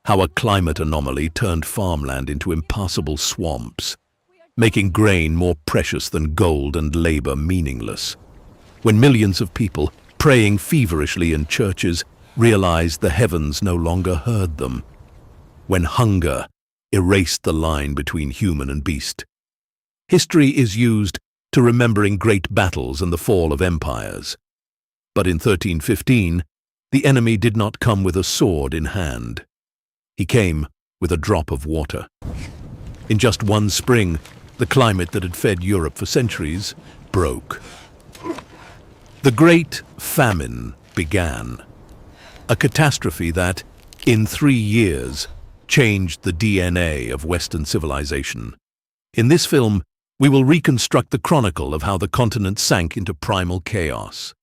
how a climate anomaly turned farmland into impassable swamps, making grain more precious than gold and labor meaningless. When millions of people, praying feverishly in churches, realized the heavens no longer heard them. When hunger erased the line between human and beast. History is used to remembering great battles and the fall of empires. But in 1315, the enemy did not come with a sword in hand. He came with a drop of water. In just one spring, the climate that had fed Europe for centuries broke. The Great Famine began, a catastrophe that, in 3 years, changed the DNA of Western civilization. In this film, we will reconstruct the chronicle of how the continent sank into primal chaos.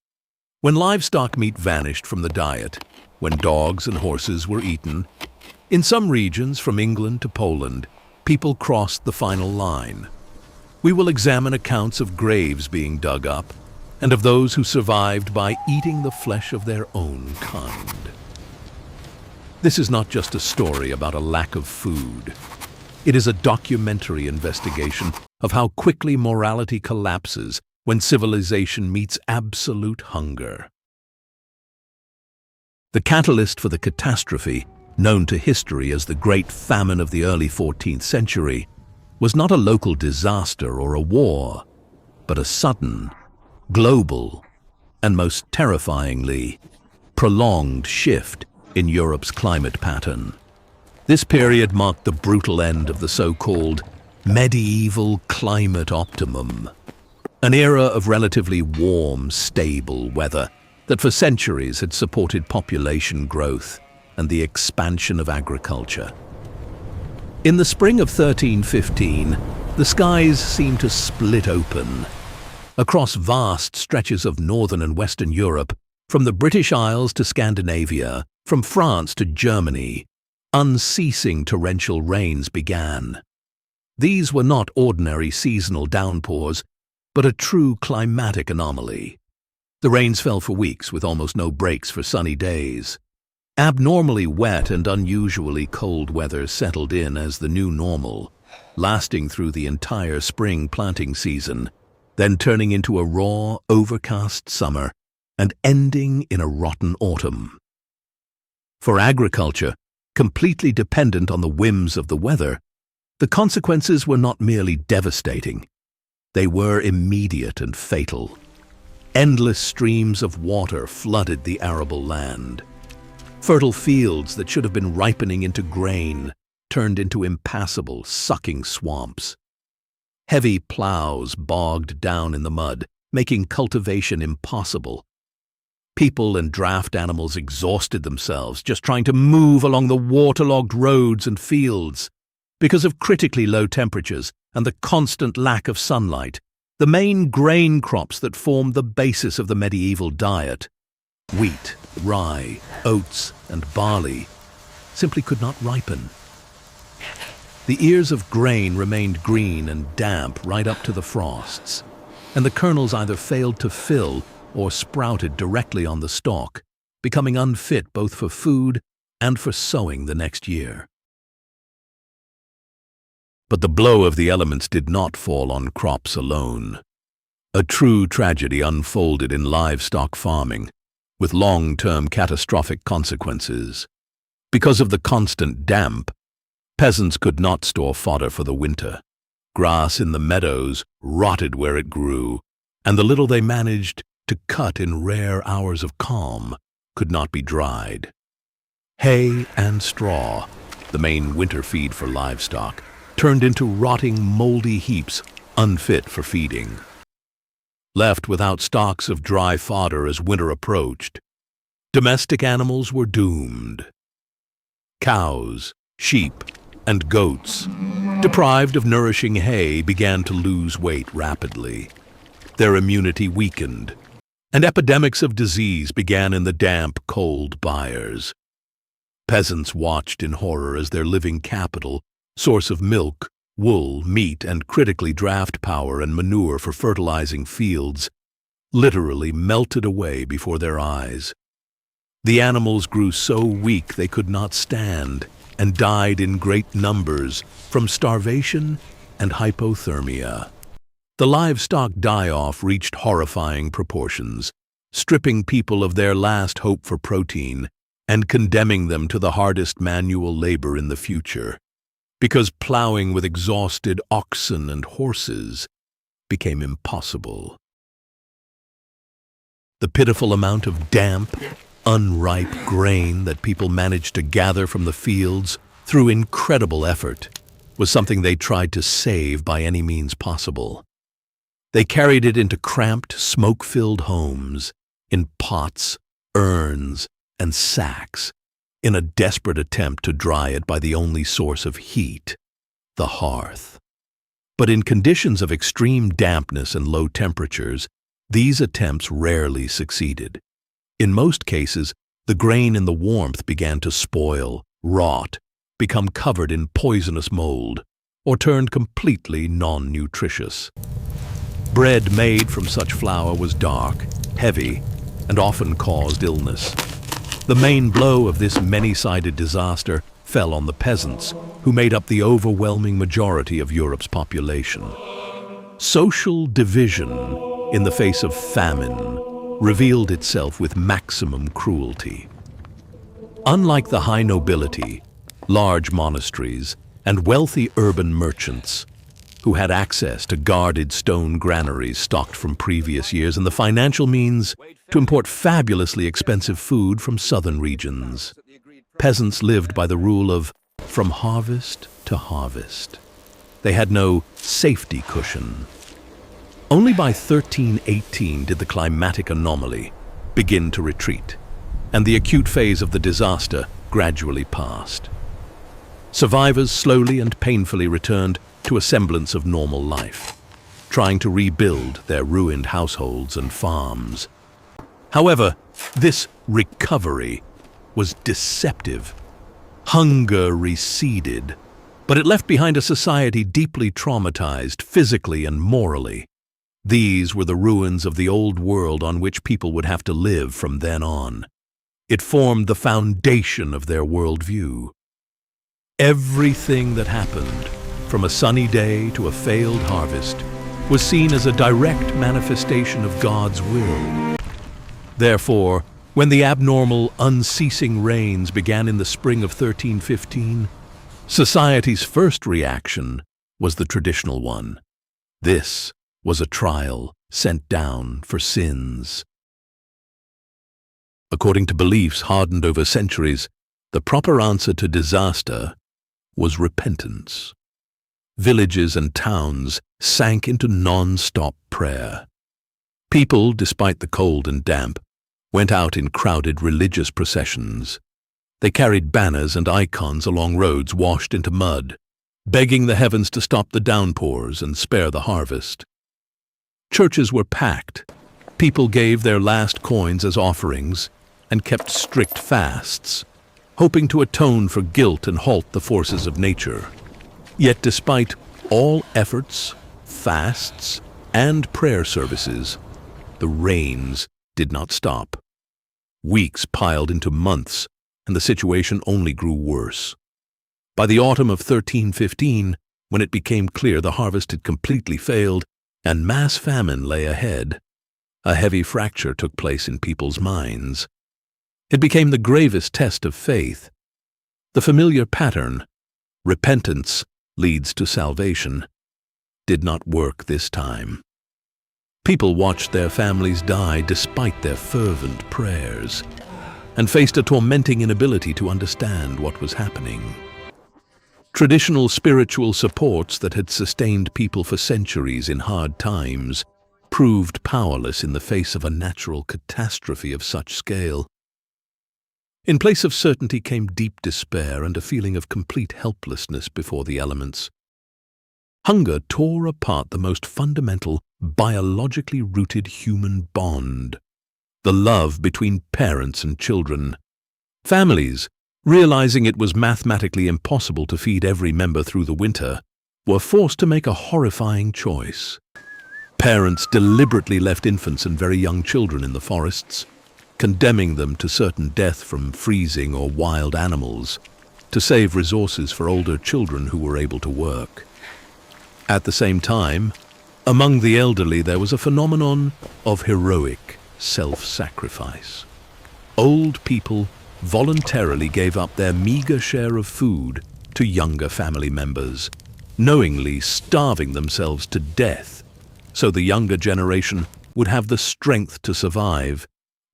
When livestock meat vanished from the diet, when dogs and horses were eaten, in some regions from England to Poland, people crossed the final line. We will examine accounts of graves being dug up and of those who survived by eating the flesh of their own kind. This is not just a story about a lack of food. It is a documentary investigation of how quickly morality collapses when civilization meets absolute hunger. The catalyst for the catastrophe, known to history as the Great Famine of the early 14th century, was not a local disaster or a war, but a sudden, global, and most terrifyingly, prolonged shift in Europe's climate pattern. This period marked the brutal end of the so-called medieval climate optimum, an era of relatively warm, stable weather that for centuries had supported population growth and the expansion of agriculture. In the spring of 1315, the skies seemed to split open. Across vast stretches of northern and western Europe, from the British Isles to Scandinavia, from France to Germany, unceasing torrential rains began. These were not ordinary seasonal downpours, but a true climatic anomaly. The rains fell for weeks with almost no breaks for sunny days. Abnormally wet and unusually cold weather settled in as the new normal, lasting through the entire spring planting season, then turning into a raw, overcast summer and ending in a rotten autumn. For agriculture, completely dependent on the whims of the weather, the consequences were not merely devastating. They were immediate and fatal. Endless streams of water flooded the arable land. Fertile fields that should have been ripening into grain turned into impassable, sucking swamps. Heavy plows bogged down in the mud, making cultivation impossible. People and draft animals exhausted themselves just trying to move along the waterlogged roads and fields. Because of critically low temperatures and the constant lack of sunlight, the main grain crops that formed the basis of the medieval diet, wheat, rye, oats, and barley, simply could not ripen. The ears of grain remained green and damp right up to the frosts, and the kernels either failed to fill or sprouted directly on the stalk, becoming unfit both for food and for sowing the next year. But the blow of the elements did not fall on crops alone. A true tragedy unfolded in livestock farming, with long-term catastrophic consequences. Because of the constant damp, peasants could not store fodder for the winter. Grass in the meadows rotted where it grew, and the little they managed to cut in rare hours of calm could not be dried. Hay and straw, the main winter feed for livestock, turned into rotting, moldy heaps unfit for feeding. Left without stocks of dry fodder as winter approached, domestic animals were doomed. Cows, sheep, and goats, deprived of nourishing hay, began to lose weight rapidly. Their immunity weakened, and epidemics of disease began in the damp, cold byres. Peasants watched in horror as their living capital, source of milk, wool, meat, and critically draft power and manure for fertilizing fields, literally melted away before their eyes. The animals grew so weak they could not stand, and died in great numbers from starvation and hypothermia. The livestock die-off reached horrifying proportions, stripping people of their last hope for protein and condemning them to the hardest manual labor in the future, because plowing with exhausted oxen and horses became impossible. The pitiful amount of damp, unripe grain that people managed to gather from the fields through incredible effort was something they tried to save by any means possible. They carried it into cramped, smoke-filled homes, in pots, urns, and sacks, in a desperate attempt to dry it by the only source of heat, the hearth. But in conditions of extreme dampness and low temperatures, these attempts rarely succeeded. In most cases, the grain in the warmth began to spoil, rot, become covered in poisonous mold, or turned completely non-nutritious. Bread made from such flour was dark, heavy, and often caused illness. The main blow of this many-sided disaster fell on the peasants, who made up the overwhelming majority of Europe's population. Social division in the face of famine revealed itself with maximum cruelty. Unlike the high nobility, large monasteries, and wealthy urban merchants, who had access to guarded stone granaries stocked from previous years and the financial means to import fabulously expensive food from southern regions, peasants lived by the rule of from harvest to harvest. They had no safety cushion. Only by 1318 did the climatic anomaly begin to retreat, and the acute phase of the disaster gradually passed. Survivors slowly and painfully returned to a semblance of normal life, trying to rebuild their ruined households and farms. However, this recovery was deceptive. Hunger receded, but it left behind a society deeply traumatized physically and morally. These were the ruins of the old world on which people would have to live from then on. It formed the foundation of their worldview. Everything that happened, from a sunny day to a failed harvest, was seen as a direct manifestation of God's will. Therefore, when the abnormal, unceasing rains began in the spring of 1315, society's first reaction was the traditional one. This was a trial sent down for sins. According to beliefs hardened over centuries, the proper answer to disaster was repentance. Villages and towns sank into non-stop prayer. People, despite the cold and damp, went out in crowded religious processions. They carried banners and icons along roads washed into mud, begging the heavens to stop the downpours and spare the harvest. Churches were packed. People gave their last coins as offerings and kept strict fasts, hoping to atone for guilt and halt the forces of nature. Yet despite all efforts, fasts, and prayer services, the rains did not stop. Weeks piled into months, and the situation only grew worse. By the autumn of 1315, when it became clear the harvest had completely failed and mass famine lay ahead, a heavy fracture took place in people's minds. It became the gravest test of faith. The familiar pattern, repentance leads to salvation, did not work this time. People watched their families die despite their fervent prayers, and faced a tormenting inability to understand what was happening. Traditional spiritual supports that had sustained people for centuries in hard times proved powerless in the face of a natural catastrophe of such scale. In place of certainty came deep despair and a feeling of complete helplessness before the elements. Hunger tore apart the most fundamental, biologically rooted human bond, the love between parents and children. Families, realizing it was mathematically impossible to feed every member through the winter, were forced to make a horrifying choice. Parents deliberately left infants and very young children in the forests, condemning them to certain death from freezing or wild animals. to save resources for older children who were able to work. At the same time, among the elderly there was a phenomenon of heroic self-sacrifice. Old people voluntarily gave up their meager share of food to younger family members, knowingly starving themselves to death so the younger generation would have the strength to survive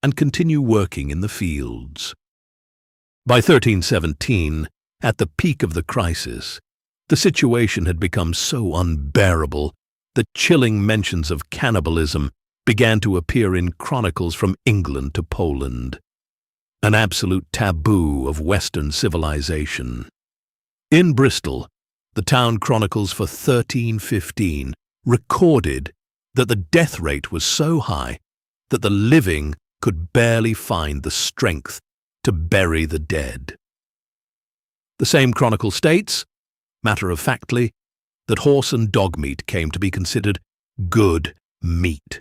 and continue working in the fields. By 1317, at the peak of the crisis, the situation had become so unbearable that chilling mentions of cannibalism began to appear in chronicles from England to Poland, an absolute taboo of Western civilization. In Bristol, the town chronicles for 1315 recorded that the death rate was so high that the living could barely find the strength to bury the dead. The same chronicle states, matter-of-factly, that horse and dog meat came to be considered good meat.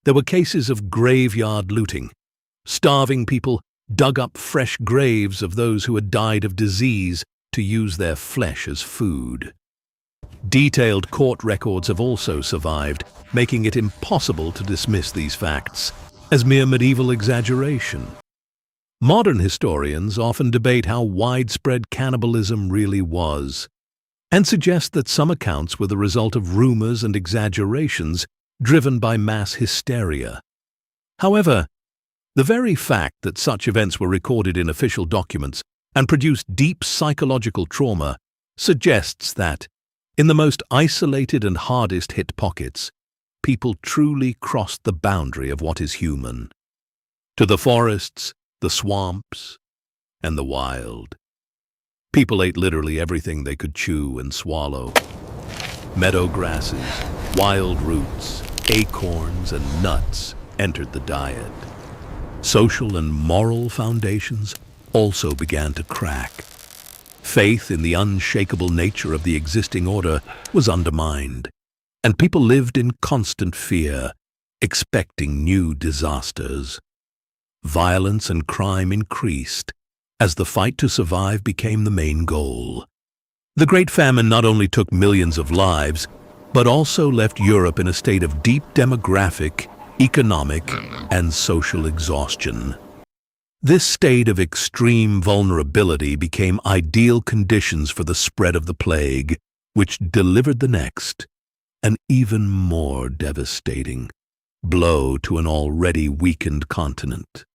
There were cases of graveyard looting. Starving people dug up fresh graves of those who had died of disease to use their flesh as food. Detailed court records have also survived, making it impossible to dismiss these facts as mere medieval exaggeration. Modern historians often debate how widespread cannibalism really was, and suggest that some accounts were the result of rumors and exaggerations driven by mass hysteria. However, the very fact that such events were recorded in official documents and produced deep psychological trauma suggests that, in the most isolated and hardest-hit pockets, people truly crossed the boundary of what is human. To the forests, the swamps, and the wild. People ate literally everything they could chew and swallow. Meadow grasses, wild roots, acorns, and nuts entered the diet. Social and moral foundations also began to crack. Faith in the unshakable nature of the existing order was undermined, and people lived in constant fear, expecting new disasters. Violence and crime increased as the fight to survive became the main goal. The Great Famine not only took millions of lives, but also left Europe in a state of deep demographic, economic, and social exhaustion. This state of extreme vulnerability became ideal conditions for the spread of the plague, which delivered the next, an even more devastating blow to an already weakened continent.